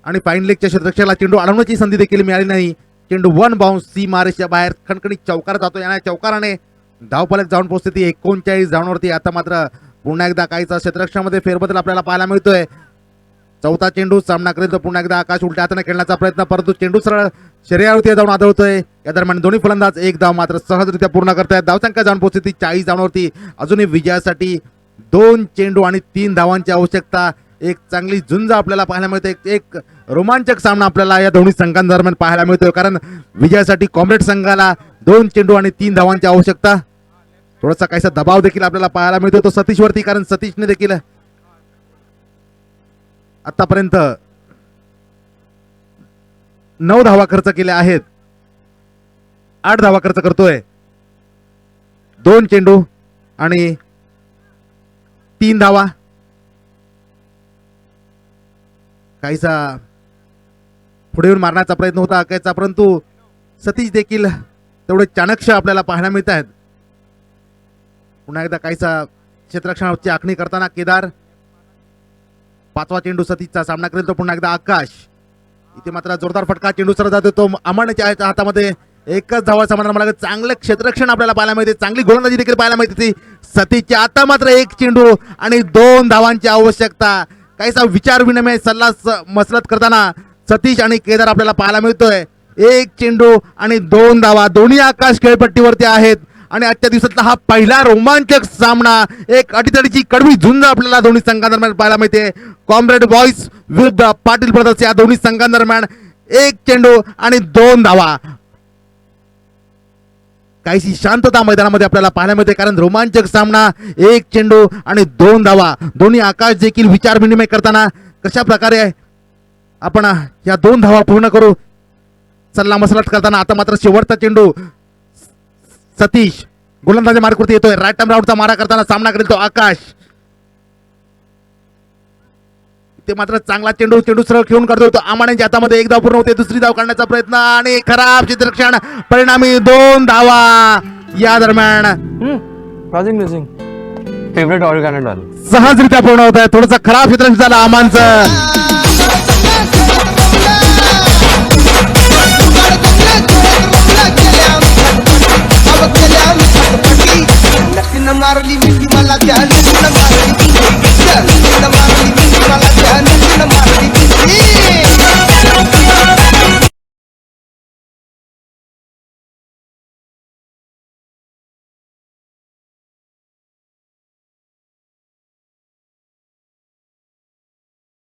आणि फाईन लेगच्या क्षेत्ररक्षकाला चेंडू अडवण्याची संधी देखील मिळाली नाही. चेंडू 1 बाउन्स सीमारेषेच्या बाहेर खणखणीत चौकार जातो. या चौकाराने धावफलक जाऊन पोहोचते ती 39 धावांवरती. आता मात्र पुन्हा एकदा काहीचा क्षेत्ररक्षणामध्ये फेरबदल आपल्याला पाहायला मिळतोय. चौथा चेंडू सामना करेल तो पुन्हा एकदा आकाश उलट्या हाताने खेळण्याचा प्रयत्न, परंतु चेंडू सरळ शरीरावरती जाऊन आदळतोय. या दरम्यान दोन्ही फलंदाज एक धाव मात्र सहजरित्या पूर्ण करतायत. धावसंख्या जाऊन पोहोचते 40 धावांवरती. अजूनही विजयासाठी 2 चेंडू आणि 3 धावांची आवश्यकता. एक चांगली झुंज आपल्याला पाहायला मिळते. एक रोमांचक सामना आपल्याला या दोन्ही संघांदरम्यान पाहायला मिळतोय, कारण विजयासाठी कॉम्रेड संघाला 2 चेंडू आणि 3 धावांची आवश्यकता. थोडासा काहीसा दबाव देखील आपल्याला पाहायला मिळतो तो सतीशवरती, कारण सतीशने देखील आतापर्यंत 9 धावा खर्च केल्या आहेत. 8 धावा खर्च करतोय. 2 चेंडू आणि 3 धावा. काहीसा पुढे येऊन मारण्याचा प्रयत्न होता आकाशचा, परंतु सतीश देखील तेवढे चाणक्य आपल्याला पाहायला मिळत आहेत. पुन्हा एकदा काहीसा क्षेत्ररक्षणाची आखणी करताना केदार. 5वा चेंडू सतीशचा सामना करेल तो पुन्हा एकदा आकाश. इथे मात्र जोरदार फटका चेंडू सरळ जातो तो अमनच्या हातामध्ये. एकच धावा समाधान मला चांगलं क्षेत्ररक्षण आपल्याला पाहायला मिळते. चांगली गोलंदाजी देखील पाहायला मिळते सतीशची. आता मात्र 1 चेंडू आणि 2 धावांची आवश्यकता. काहीसा विचार विनिमय सल्ला मसलत करताना सतीश आणि केदार आपल्याला पाहायला मिळतोय. 1 चेंडू आणि 2 धावा. दोन्ही आकाश खेळपट्टीवरती आहेत आणि आजच्या दिवसातला हा पहिला रोमांचक सामना. एक अटीतडीची कडवी झुंज आपल्याला दोन्ही संघांदरम्यान पाहायला मिळते. कॉम्रेड बॉईज विरुद्ध पाटील ब्रदर्स या दोन्ही संघांदरम्यान 1 चेंडू आणि 2 धावा. काहीशी शांतता मैदानामध्ये आपल्याला पाहायला मिळते, कारण रोमांचक सामना, एक चेंडू आणि 2 धावा. दोन्ही आकाश देखील विचार विनिमय करताना कशा प्रकारे आपण या 2 धावा पूर्ण करू सल्ला मसलत करताना. आता मात्र शेवटचा चेंडू सतीश गोलंदाजी मार्कवरती येतोय. राईट टाइम राऊंडचा मारा करताना सामना करेल तो आकाश. ते मात्र चांगला चेंडू सरळ खेळून काढतोय तो आमाड्यांच्या हातामध्ये. एक धाव पूर्ण होते, दुसरी धाव काढण्याचा प्रयत्न आणि खराब क्षेत्ररक्षण, परिणामी 2 धावा. या दरम्यान म्युझिक फेवरेट ऑर्गॅनिक वाला सहजरित्या पूर्ण होत आहे. थोडंसं खराब क्षेत्ररक्षण झालं आमांचं. मारली मिठी मला त्या मारली मारली मिठी मला त्या मारली